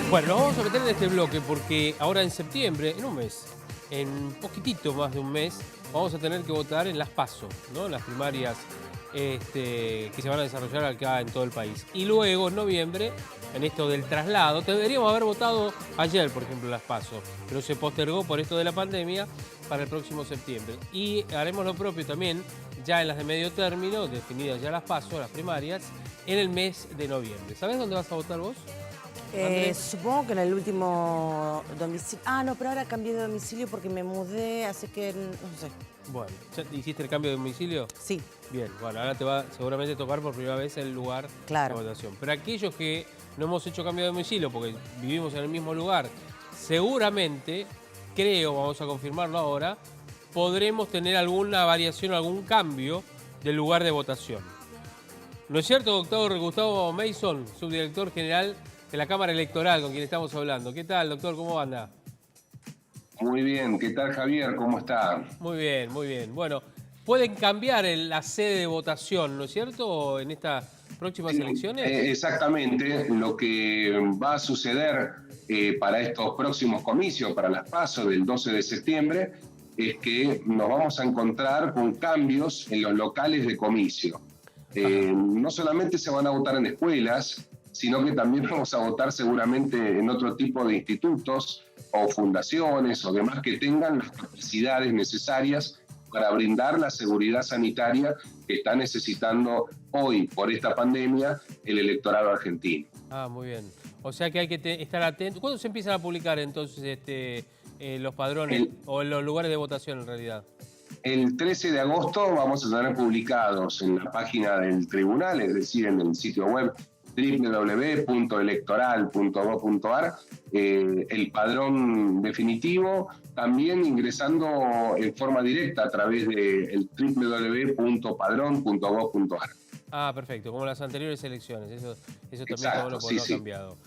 Bueno, nos vamos a meter en este bloque porque ahora en septiembre, en un mes, en poquitito más de un mes, vamos a tener que votar en las PASO, ¿no? Las primarias que se van a desarrollar acá en todo el país. Y luego, en noviembre, en esto del traslado, deberíamos haber votado ayer, por ejemplo, las PASO, pero se postergó por esto de la pandemia para el próximo septiembre. Y haremos lo propio también, ya en las de medio término, definidas ya las PASO, las primarias, en el mes de noviembre. ¿Sabés dónde vas a votar vos? Supongo que en el último domicilio. Ah, no, pero ahora cambié de domicilio porque me mudé, así que no sé. Bueno, ¿ya hiciste el cambio de domicilio? Sí. Bien, bueno, ahora te va seguramente a tocar por primera vez el lugar Claro. de votación. Pero aquellos que no hemos hecho cambio de domicilio porque vivimos en el mismo lugar, seguramente, creo, vamos a confirmarlo ahora, podremos tener alguna variación, algún cambio del lugar de votación. ¿No es cierto, doctor Gustavo Mason, subdirector general de la Cámara Electoral, con quien estamos hablando? ¿Qué tal, doctor? ¿Cómo anda? Muy bien. ¿Qué tal, Javier? ¿Cómo está? Muy bien, muy bien. Bueno, pueden cambiar la sede de votación, ¿no es cierto?, en estas próximas elecciones. Exactamente. Lo que va a suceder para estos próximos comicios, para las PASO del 12 de septiembre, es que nos vamos a encontrar con cambios en los locales de comicio. No solamente se van a votar en escuelas, sino que también vamos a votar seguramente en otro tipo de institutos o fundaciones o demás que tengan las capacidades necesarias para brindar la seguridad sanitaria que está necesitando hoy, por esta pandemia, el electorado argentino. Ah, muy bien. O sea que hay que estar atentos. ¿Cuándo se empiezan a publicar entonces los padrones o los lugares de votación en realidad? El 13 de agosto vamos a tener publicados en la página del tribunal, es decir, en el sitio web www.electoral.gov.ar, el padrón definitivo, también ingresando en forma directa a través del www.padrón.gov.ar. Ah, perfecto, como las anteriores elecciones, eso también Exacto, lo sí, ha cambiado.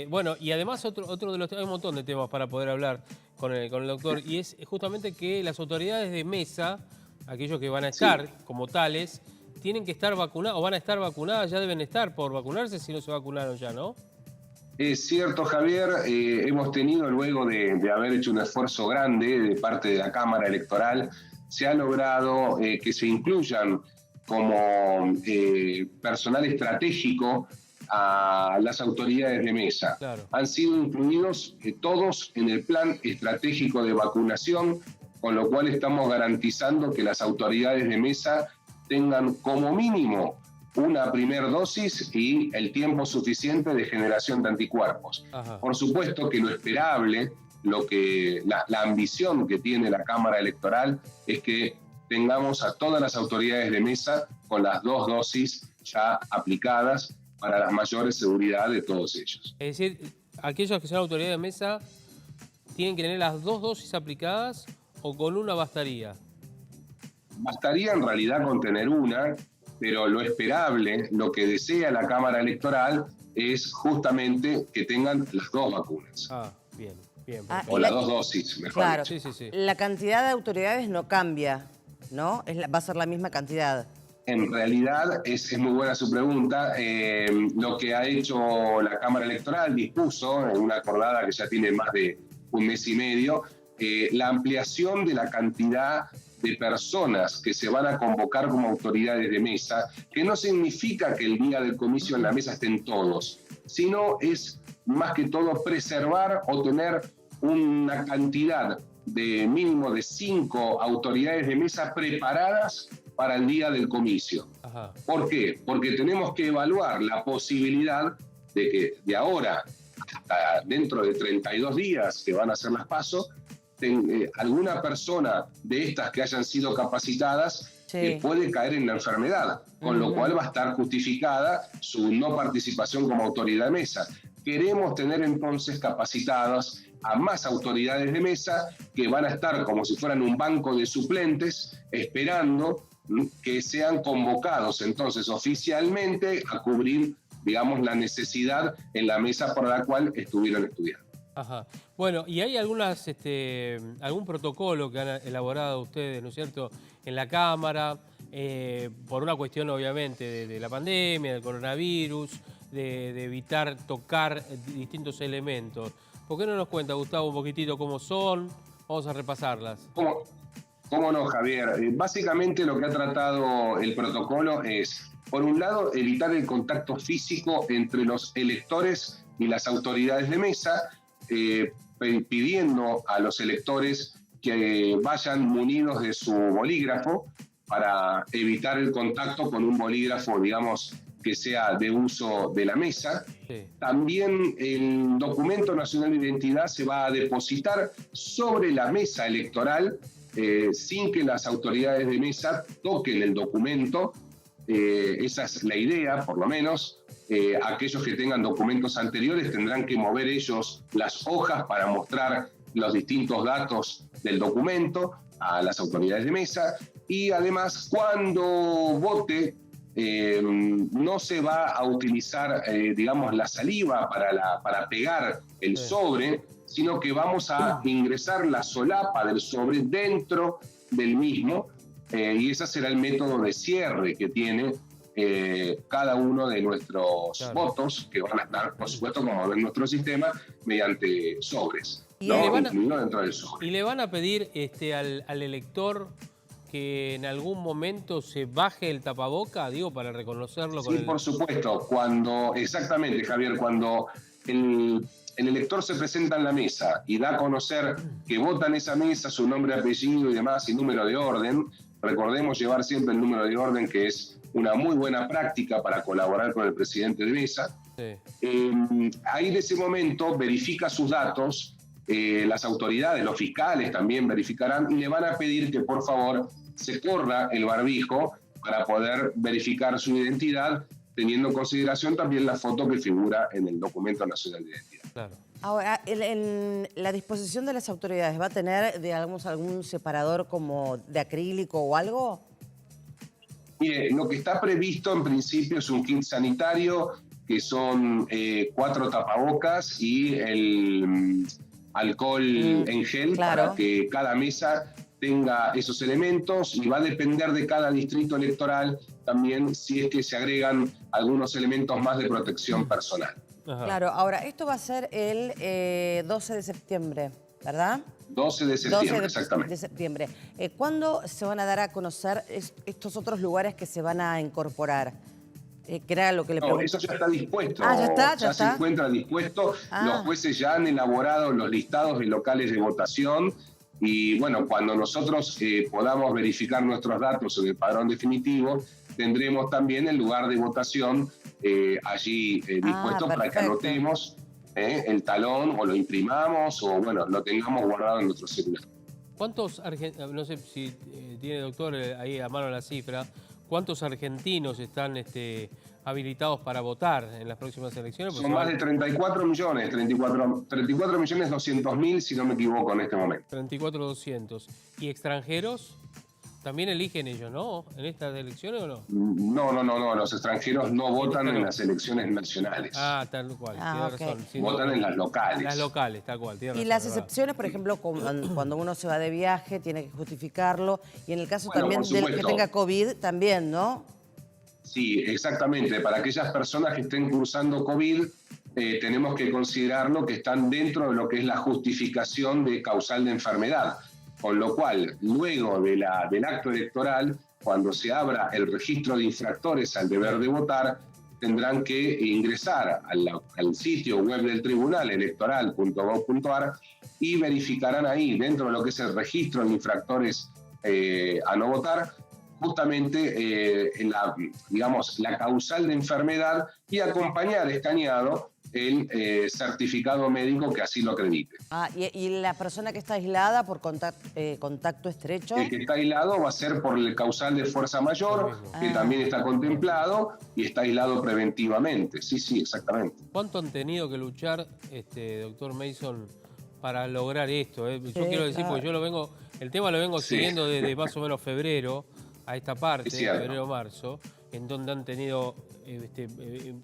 Bueno, y además otro de los hay un montón de temas para poder hablar con el doctor, y es justamente que las autoridades de mesa, aquellos que van a estar como tales, tienen que estar vacunados, o van a estar vacunadas, ya deben estar por vacunarse si no se vacunaron ya, ¿no? Es cierto, Javier, hemos tenido luego de haber hecho un esfuerzo grande de parte de la Cámara Electoral, se ha logrado que se incluyan como personal estratégico a las autoridades de mesa. Claro. Han sido incluidos todos en el plan estratégico de vacunación, con lo cual estamos garantizando que las autoridades de mesa tengan como mínimo una primera dosis y el tiempo suficiente de generación de anticuerpos. Ajá. Por supuesto que lo esperable, la ambición que tiene la Cámara Electoral es que tengamos a todas las autoridades de mesa con las 2 dosis ya aplicadas para la mayor seguridad de todos ellos. Es decir, aquellos que son autoridades de mesa tienen que tener las 2 dosis aplicadas o con una bastaría. Bastaría en realidad con tener una, pero lo esperable, lo que desea la Cámara Electoral es justamente que tengan las 2 vacunas. Ah, bien, bien. O las 2 dosis, mejor Claro, dicho. Sí. la cantidad de autoridades no cambia, ¿no? Va a ser la misma cantidad. En realidad es muy buena su pregunta. Lo que ha hecho la Cámara Electoral dispuso en una acordada que ya tiene más de un mes y medio, la ampliación de la cantidad de personas que se van a convocar como autoridades de mesa, que no significa que el día del comicio en la mesa estén todos, sino es más que todo preservar o tener una cantidad de mínimo de 5 autoridades de mesa preparadas para el día del comicio. Ajá. ¿Por qué? Porque tenemos que evaluar la posibilidad de que de ahora hasta dentro de 32 días que van a ser las PASO, alguna persona de estas que hayan sido capacitadas puede caer en la enfermedad, con lo cual va a estar justificada su no participación como autoridad de mesa. Queremos tener entonces capacitadas a más autoridades de mesa que van a estar como si fueran un banco de suplentes esperando que sean convocados entonces oficialmente a cubrir, digamos, la necesidad en la mesa por la cual estuvieron estudiando. Ajá. Bueno, y hay algún protocolo que han elaborado ustedes, ¿no es cierto?, en la Cámara, por una cuestión obviamente de la pandemia, del coronavirus, de evitar tocar distintos elementos. ¿Por qué no nos cuenta, Gustavo, un poquitito cómo son? Vamos a repasarlas. ¿Cómo no, Javier? Básicamente lo que ha tratado el protocolo es, por un lado, evitar el contacto físico entre los electores y las autoridades de mesa, pidiendo a los electores que vayan munidos de su bolígrafo para evitar el contacto con un bolígrafo, digamos, que sea de uso de la mesa. Sí. También el documento nacional de identidad se va a depositar sobre la mesa electoral sin que las autoridades de mesa toquen el documento. Esa es la idea, por lo menos. Aquellos que tengan documentos anteriores tendrán que mover ellos las hojas para mostrar los distintos datos del documento a las autoridades de mesa. Y además, cuando vote, no se va a utilizar, digamos, la saliva para pegar el sobre, sino que vamos a ingresar la solapa del sobre dentro del mismo, y ese será el método de cierre que tiene cada uno de nuestros votos, que van a estar, por supuesto, como en nuestro sistema, mediante sobres, incluido dentro del sobre. ¿Y le van a pedir al elector que en algún momento se baje el tapaboca, digo, para reconocerlo? Sí, por supuesto. Exactamente, Javier, cuando el elector se presenta en la mesa y da a conocer que vota en esa mesa su nombre, apellido y demás, y número de orden, recordemos llevar siempre el número de orden, que es una muy buena práctica para colaborar con el presidente de mesa. Sí. Ahí en ese momento verifica sus datos, las autoridades, los fiscales también verificarán y le van a pedir que por favor se corra el barbijo para poder verificar su identidad, teniendo en consideración también la foto que figura en el documento nacional de identidad. Claro. Ahora, en la disposición de las autoridades, ¿va a tener, digamos, algún separador como de acrílico o algo? Mire, lo que está previsto en principio es un kit sanitario, que son 4 tapabocas y el alcohol en gel, para que cada mesa tenga esos elementos, y va a depender de cada distrito electoral también si es que se agregan algunos elementos más de protección personal. Ajá. Claro, ahora, esto va a ser el 12 de septiembre, ¿verdad? 12 de septiembre, exactamente. De septiembre. ¿Cuándo se van a dar a conocer estos otros lugares que se van a incorporar? Que era lo que le pregunté. Eso ya está dispuesto. Ya se encuentra dispuesto. Los jueces ya han elaborado los listados de locales de votación. Y bueno, cuando nosotros podamos verificar nuestros datos en el padrón definitivo, tendremos también el lugar de votación allí dispuesto para que anotemos el talón, o lo imprimamos, o bueno, lo tengamos guardado en nuestro celular. ¿Cuántos argentinos, no sé si tiene, doctor, ahí a mano la cifra, cuántos argentinos están habilitados para votar en las próximas elecciones? Son más de 34 millones, 34.200.000, si no me equivoco, en este momento. 34.200. ¿Y extranjeros? ¿También eligen ellos, no? ¿En estas elecciones o no? No. Los extranjeros no votan en las elecciones nacionales. Ah, tal cual, tiene razón. Sí, votan en las locales. Las locales, tal cual, tiene razón. Y las excepciones, por ejemplo, cuando uno se va de viaje, tiene que justificarlo. Y en el caso también del que tenga COVID, también, ¿no? Sí, exactamente. Para aquellas personas que estén cursando COVID, tenemos que considerarlo que están dentro de lo que es la justificación de causal de enfermedad. Con lo cual, luego del acto electoral, cuando se abra el registro de infractores al deber de votar, tendrán que ingresar al sitio web del tribunal, electoral.gov.ar, y verificarán ahí, dentro de lo que es el registro de infractores a no votar, justamente la causal de enfermedad, y acompañar escaneado el certificado médico que así lo acredite. ¿Y la persona que está aislada por contacto estrecho? El que está aislado va a ser por el causal de fuerza mayor, que también está contemplado y está aislado preventivamente. Sí, exactamente. ¿Cuánto han tenido que luchar, doctor Mason, para lograr esto? Yo quiero decir, porque yo el tema lo vengo siguiendo desde más o menos febrero a esta parte, febrero-marzo, en donde han tenido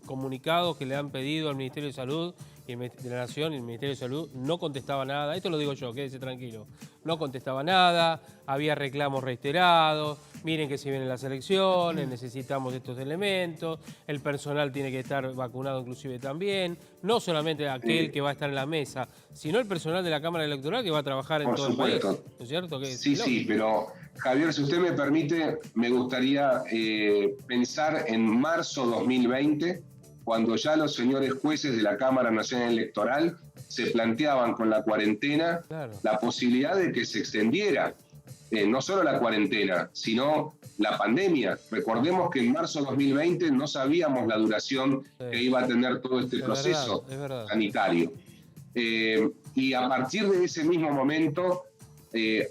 comunicados que le han pedido al Ministerio de Salud de la Nación y el Ministerio de Salud no contestaba nada. Esto lo digo yo, quédese tranquilo. No contestaba nada, había reclamos reiterados. Miren que si vienen las elecciones, necesitamos estos elementos. El personal tiene que estar vacunado inclusive también. No solamente aquel que va a estar en la mesa, sino el personal de la Cámara Electoral que va a trabajar en todo el país. ¿No es cierto? Sí, pero Javier, si usted me permite, me gustaría pensar en marzo 2020, cuando ya los señores jueces de la Cámara Nacional Electoral se planteaban con la cuarentena la posibilidad de que se extendiera no solo la cuarentena, sino la pandemia. Recordemos que en marzo de 2020 no sabíamos la duración que iba a tener todo este proceso sanitario. Y a partir de ese mismo momento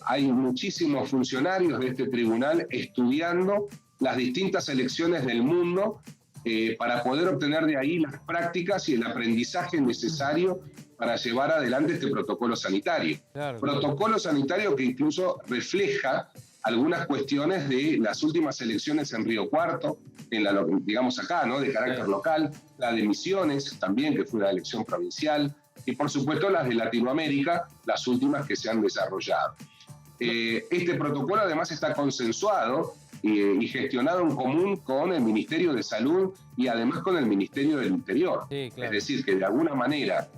hay muchísimos funcionarios de este tribunal estudiando las distintas elecciones del mundo para poder obtener de ahí las prácticas y el aprendizaje necesario para llevar adelante este protocolo sanitario. Protocolo sanitario que incluso refleja algunas cuestiones de las últimas elecciones en Río Cuarto, digamos acá, ¿no?, de carácter local, la de Misiones también, que fue una elección provincial, y por supuesto las de Latinoamérica, las últimas que se han desarrollado. Este protocolo además está consensuado y gestionado en común con el Ministerio de Salud y además con el Ministerio del Interior. Es decir, que de alguna manera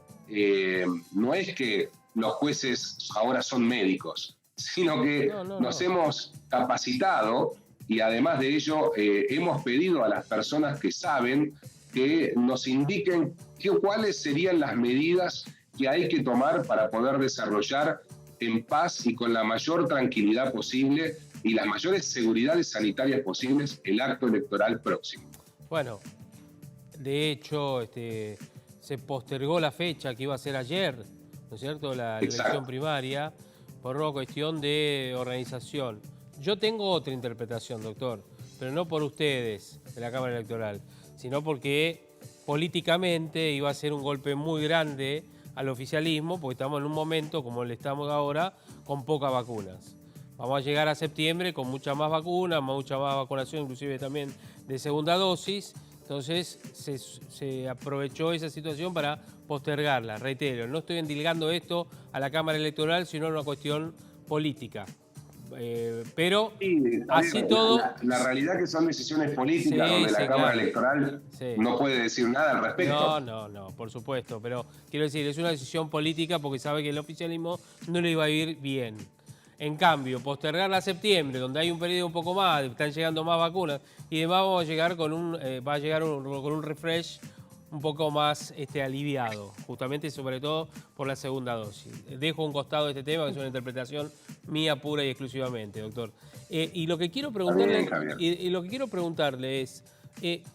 no es que los jueces ahora son médicos, sino que nos hemos capacitado y además de ello hemos pedido a las personas que saben que nos indiquen cuáles serían las medidas que hay que tomar para poder desarrollar en paz y con la mayor tranquilidad posible y las mayores seguridades sanitarias posibles el acto electoral próximo. Bueno, de hecho, se postergó la fecha que iba a ser ayer, ¿no es cierto?, la elección primaria, por una cuestión de organización. Yo tengo otra interpretación, doctor, pero no por ustedes de la Cámara Electoral, sino porque políticamente iba a ser un golpe muy grande al oficialismo, porque estamos en un momento, como le estamos ahora, con pocas vacunas. Vamos a llegar a septiembre con muchas más vacunas, mucha más vacunación, inclusive también de segunda dosis. Entonces se aprovechó esa situación para postergarla. Reitero, no estoy endilgando esto a la Cámara Electoral, sino a una cuestión política. Pero sí, así todo... La realidad que son decisiones políticas donde la Cámara Electoral no puede decir nada al respecto. No, por supuesto. Pero quiero decir, es una decisión política porque sabe que el oficialismo no le iba a ir bien. En cambio, postergarla a septiembre, donde hay un periodo un poco más, están llegando más vacunas, y además vamos a llegar con un refresh un poco más aliviado, justamente sobre todo por la segunda dosis. Dejo a un costado este tema, que es una interpretación mía pura y exclusivamente, doctor. Y lo que quiero preguntarle, es,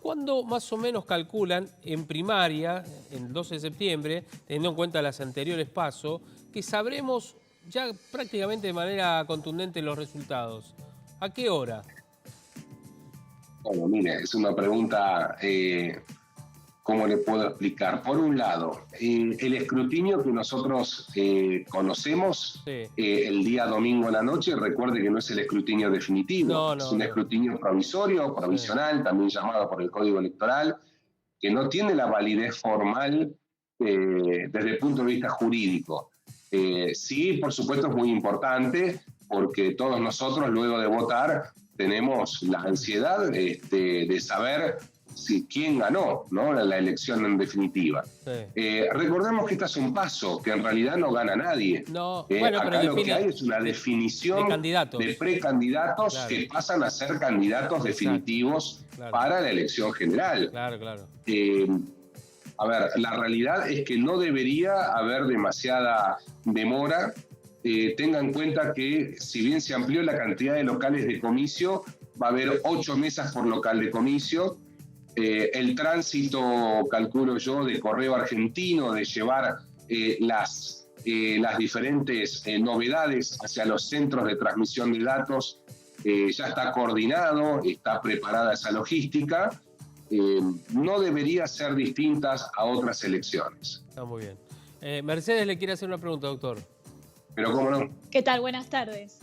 ¿cuándo más o menos calculan en primaria, el 12 de septiembre, teniendo en cuenta las anteriores pasos, que sabremos ya prácticamente de manera contundente los resultados? ¿A qué hora? Bueno, mire, es una pregunta, ¿cómo le puedo explicar? Por un lado, el escrutinio que nosotros conocemos el día domingo en la noche, recuerde que no es el escrutinio definitivo, es un escrutinio provisorio, provisional, también llamado por el Código Electoral, que no tiene la validez formal desde el punto de vista jurídico. Sí, por supuesto, es muy importante porque todos nosotros, luego de votar, tenemos la ansiedad de saber quién ganó, ¿no?, la elección en definitiva. Recordemos que este es un paso, que en realidad no gana nadie. Acá lo que hay es una definición de precandidatos que pasan a ser candidatos definitivos para la elección general. A ver, la realidad es que no debería haber demasiada demora. Tenga en cuenta que si bien se amplió la cantidad de locales de comicio, va a haber 8 mesas por local de comicio. El tránsito, calculo yo, de correo argentino, de llevar las diferentes novedades hacia los centros de transmisión de datos, ya está coordinado, está preparada esa logística. No debería ser distintas a otras elecciones. Está muy bien. Mercedes le quiere hacer una pregunta, doctor. Pero cómo no. ¿Qué tal? Buenas tardes.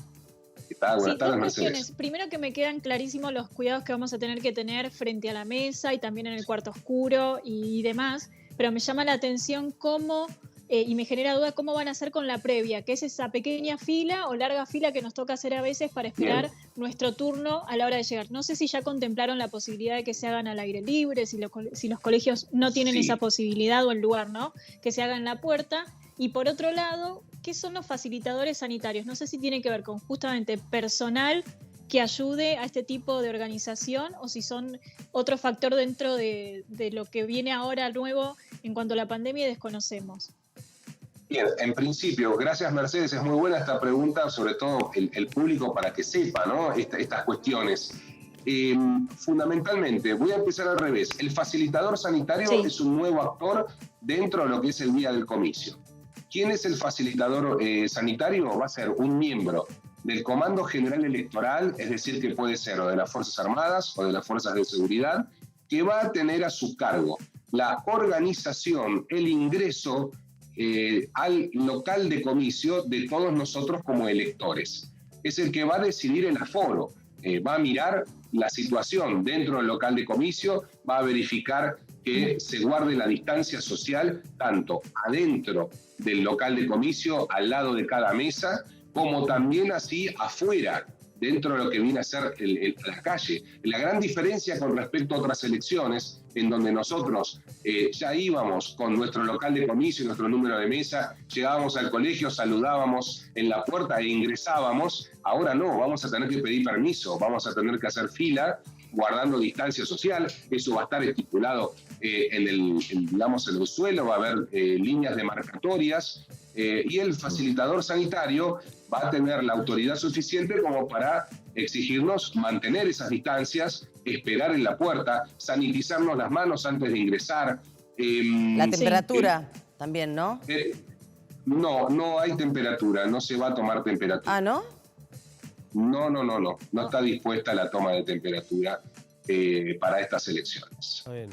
¿Qué tal? Buenas tardes, dos Mercedes. cuestiones. Primero, que me quedan clarísimos los cuidados que vamos a tener que tener frente a la mesa y también en el cuarto oscuro y demás. pero me llama la atención cómo, y me genera duda cómo van a hacer con la previa, que es esa pequeña fila o larga fila que nos toca hacer a veces para esperar nuestro turno a la hora de llegar. No sé si ya contemplaron la posibilidad de que se hagan al aire libre, si los colegios no tienen esa posibilidad o el lugar, ¿no? Que se haga en la puerta. Y por otro lado, ¿qué son los facilitadores sanitarios? No sé si tiene que ver con justamente personal que ayude a este tipo de organización o si son otro factor dentro de lo que viene ahora nuevo en cuanto a la pandemia y desconocemos. Bien, en principio, gracias Mercedes, es muy buena esta pregunta, sobre todo el público para que sepa, ¿no? Estas cuestiones. Fundamentalmente, voy a empezar al revés. El facilitador sanitario es un nuevo actor dentro de lo que es el día del comicio. ¿Quién es el facilitador sanitario? Va a ser un miembro del Comando General Electoral, es decir, que puede ser o de las Fuerzas Armadas o de las Fuerzas de Seguridad, que va a tener a su cargo la organización, el ingreso al local de comicio de todos nosotros como electores. Es el que va a decidir el aforo, va a mirar la situación dentro del local de comicio, va a verificar que se guarde la distancia social tanto adentro del local de comicio, al lado de cada mesa, como también así afuera, dentro de lo que viene a ser la calle. La gran diferencia con respecto a otras elecciones, en donde nosotros ya íbamos con nuestro local de comicio, nuestro número de mesa, llegábamos al colegio, saludábamos en la puerta e ingresábamos, ahora no, vamos a tener que pedir permiso, vamos a tener que hacer fila, guardando distancia social, eso va a estar estipulado en el suelo, va a haber líneas demarcatorias, y el facilitador sanitario va a tener la autoridad suficiente como para exigirnos mantener esas distancias, esperar en la puerta, sanitizarnos las manos antes de ingresar. La temperatura también, ¿no? No hay temperatura, no se va a tomar temperatura. ¿Ah, no? No está dispuesta la toma de temperatura para estas elecciones. Está bien.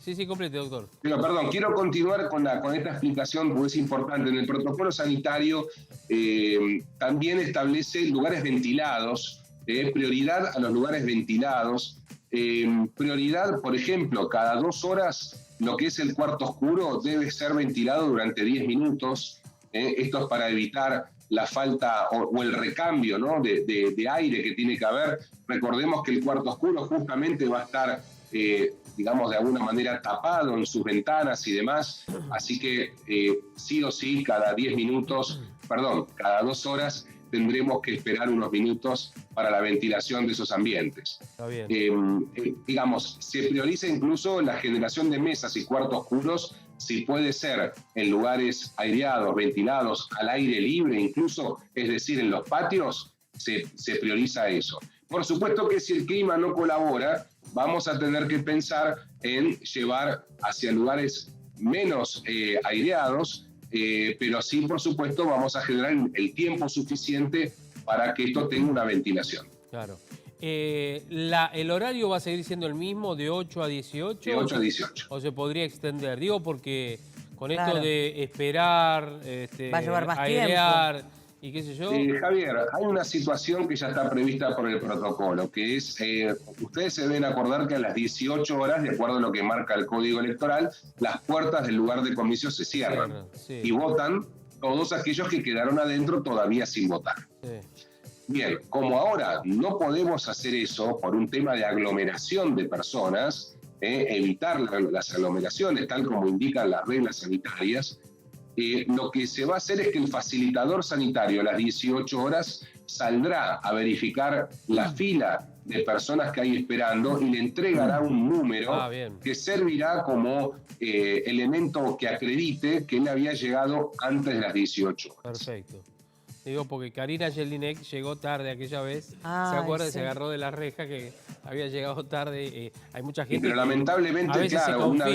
Sí, complete, doctor. Pero perdón, quiero continuar con esta explicación porque es importante. En el protocolo sanitario también establece lugares ventilados, prioridad a los lugares ventilados, prioridad, por ejemplo, cada 2 horas lo que es el cuarto oscuro debe ser ventilado durante 10 minutos. Esto es para evitar la falta o el recambio, ¿no? de aire que tiene que haber. Recordemos que el cuarto oscuro justamente va a estar digamos, de alguna manera tapado en sus ventanas y demás, así que sí o sí, cada 2 horas tendremos que esperar unos minutos para la ventilación de esos ambientes. Está bien. Digamos, se prioriza incluso la generación de mesas y cuartos oscuros, si puede ser en lugares aireados, ventilados, al aire libre incluso, es decir, en los patios, se prioriza eso. Por supuesto que si el clima no colabora, vamos a tener que pensar en llevar hacia lugares menos aireados, pero sí, por supuesto, vamos a generar el tiempo suficiente para que esto tenga una ventilación. Claro. ¿El horario va a seguir siendo el mismo, de 8 a 18? De 8 a 18. ¿O se podría extender? Digo porque con esto de esperar, va a llevar más airear tiempo. Y qué sé yo. Javier, hay una situación que ya está prevista por el protocolo, que es, ustedes se deben acordar que a las 18 horas, de acuerdo a lo que marca el Código Electoral, las puertas del lugar de comicio se cierran y votan todos aquellos que quedaron adentro todavía sin votar. Sí. Bien, como ahora no podemos hacer eso por un tema de aglomeración de personas, evitar las aglomeraciones tal como indican las reglas sanitarias, lo que se va a hacer es que el facilitador sanitario a las 18 horas saldrá a verificar la fila de personas que hay esperando y le entregará un número que servirá como elemento que acredite que él había llegado antes de las 18 horas. Perfecto. Digo, porque Karina Jelinek llegó tarde aquella vez. ¿Se acuerda? Se agarró de la reja que había llegado tarde. Hay mucha gente. Pero lamentablemente, claro, una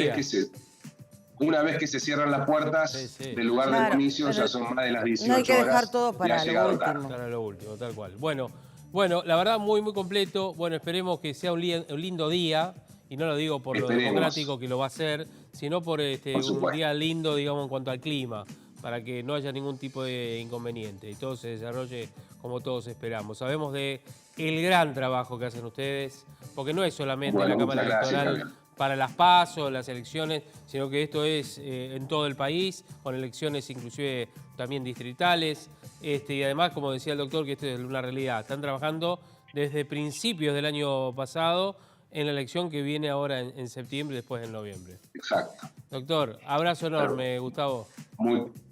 vez que se cierran las puertas del lugar del comicio, ya son más de las 18 horas. No hay que dejar todo para lo último. Para lo último, tal cual. Bueno, la verdad, muy completo. Bueno, esperemos que sea un lindo día. Y no lo digo por lo democrático que lo va a ser, sino por un día lindo, digamos, en cuanto al clima, para que no haya ningún tipo de inconveniente y todo se desarrolle como todos esperamos. Sabemos de el gran trabajo que hacen ustedes, porque no es solamente la Cámara Electoral para las PASO, las elecciones, sino que esto es en todo el país, con elecciones inclusive también distritales. Y además, como decía el doctor, que esto es una realidad. Están trabajando desde principios del año pasado en la elección que viene ahora en septiembre y después en noviembre. Exacto. Doctor, abrazo enorme, Gustavo.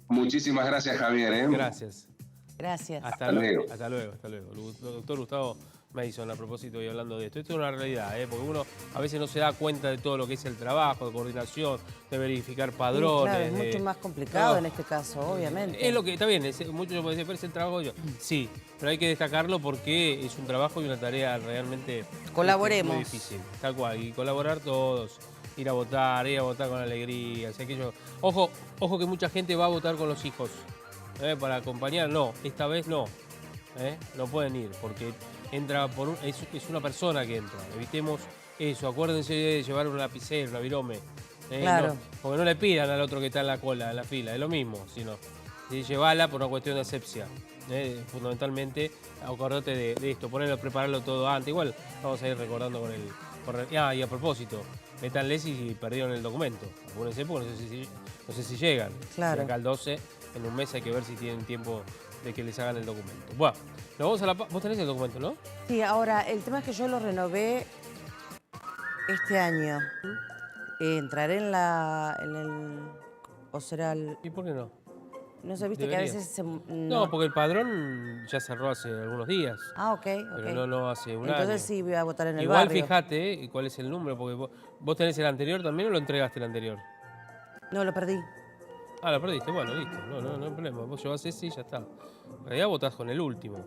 Muchísimas gracias, Javier. Gracias. Gracias. Hasta luego. Hasta luego. Doctor Gustavo Mason, a propósito y hablando de esto. Esto es una realidad, porque uno a veces no se da cuenta de todo lo que es el trabajo, de coordinación, de verificar padrones. Claro, es mucho más complicado en este caso, obviamente. Es lo que está bien, muchos pueden decir, pero es el trabajo yo. Sí, pero hay que destacarlo porque es un trabajo y una tarea realmente Colaboremos. muy difícil. Tal cual, y colaborar todos. Ir a votar con alegría. Ojo que mucha gente va a votar con los hijos. Para acompañar, no, esta vez no. No pueden ir porque entra es una persona que entra. Evitemos eso, acuérdense de llevar un lapicero, una virome. Claro. No, porque no le pidan al otro que está en la cola, en la fila, es lo mismo, sino llevarla por una cuestión de asepsia. Fundamentalmente, acordate de esto, prepararlo todo antes. Igual vamos a ir recordando con el. Y a propósito, métanle si perdieron el documento. Apúrense porque no sé si llegan. Claro. Y acá al 12, en un mes hay que ver si tienen tiempo de que les hagan el documento. Bueno, nos vamos a la. Vos tenés el documento, ¿no? Sí, ahora, el tema es que yo lo renové este año. Entraré en el. O será el. ¿Y por qué no? No sé, viste Debería. que a veces No, porque el padrón ya cerró hace algunos días. Ah, ok. Pero no hace un año. Entonces sí voy a votar en el Igual barrio. fíjate cuál es el número, porque vos tenés el anterior también o lo entregaste el anterior. No, lo perdí. Ah, lo perdiste, bueno, listo. No hay problema. Vos llevás ese y ya está. En realidad votás con el último.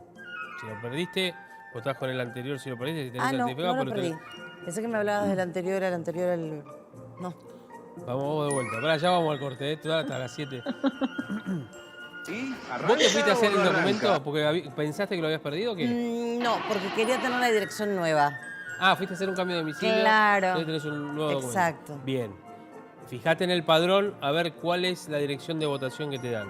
Si lo perdiste, votás con el anterior. Si lo perdiste, si tenés No certificado, lo pero perdí. Pensé que me hablabas del anterior, No. Vamos de vuelta. Pará, ya vamos al corte, hasta las 7. ¿Sí? ¿Vos te fuiste a hacer el ¿Arranca o no documento arranca? porque pensaste que lo habías perdido o qué? No, porque quería tener una dirección nueva. Ah, fuiste a hacer un cambio de domicilio. Claro. Entonces tenés un nuevo documento. Exacto. Bien. Fíjate en el padrón a ver cuál es la dirección de votación que te dan.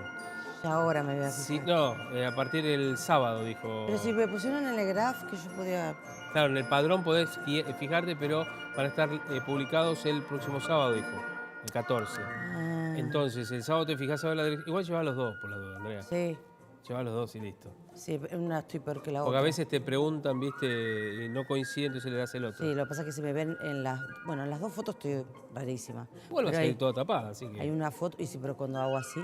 Ya ahora me voy a fijar. Sí, no, a partir del sábado, dijo. Pero si me pusieron en el graph que yo podía... Claro, en el padrón podés fijarte, pero van a estar publicados el próximo sábado, dijo. El 14. Ah, Entonces, el sábado te fijás a ver la dirección. Igual llevá los dos, por la duda, Andrea. sí, Llevá los dos y listo. sí, una estoy peor que la Porque otra. a veces te preguntan, viste, y no coincide, entonces le das el otro. Sí, lo que pasa es que si me ven en las... Bueno, en las dos fotos estoy rarísima. Igual vas Pero a ir toda tapada, así que. hay una foto, y sí, pero cuando hago así...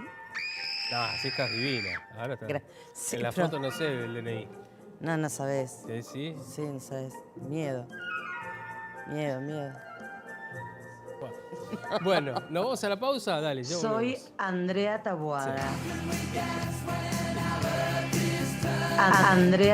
Así estás divina. Ahora está. Sí, En la pero- foto no sé el DNI. No sabes. ¿Sí? Sí, no sabes. Miedo. Miedo. Bueno, ¿nos vamos a la pausa? Dale, ya Soy volvemos. Andrea Taboada. Andrea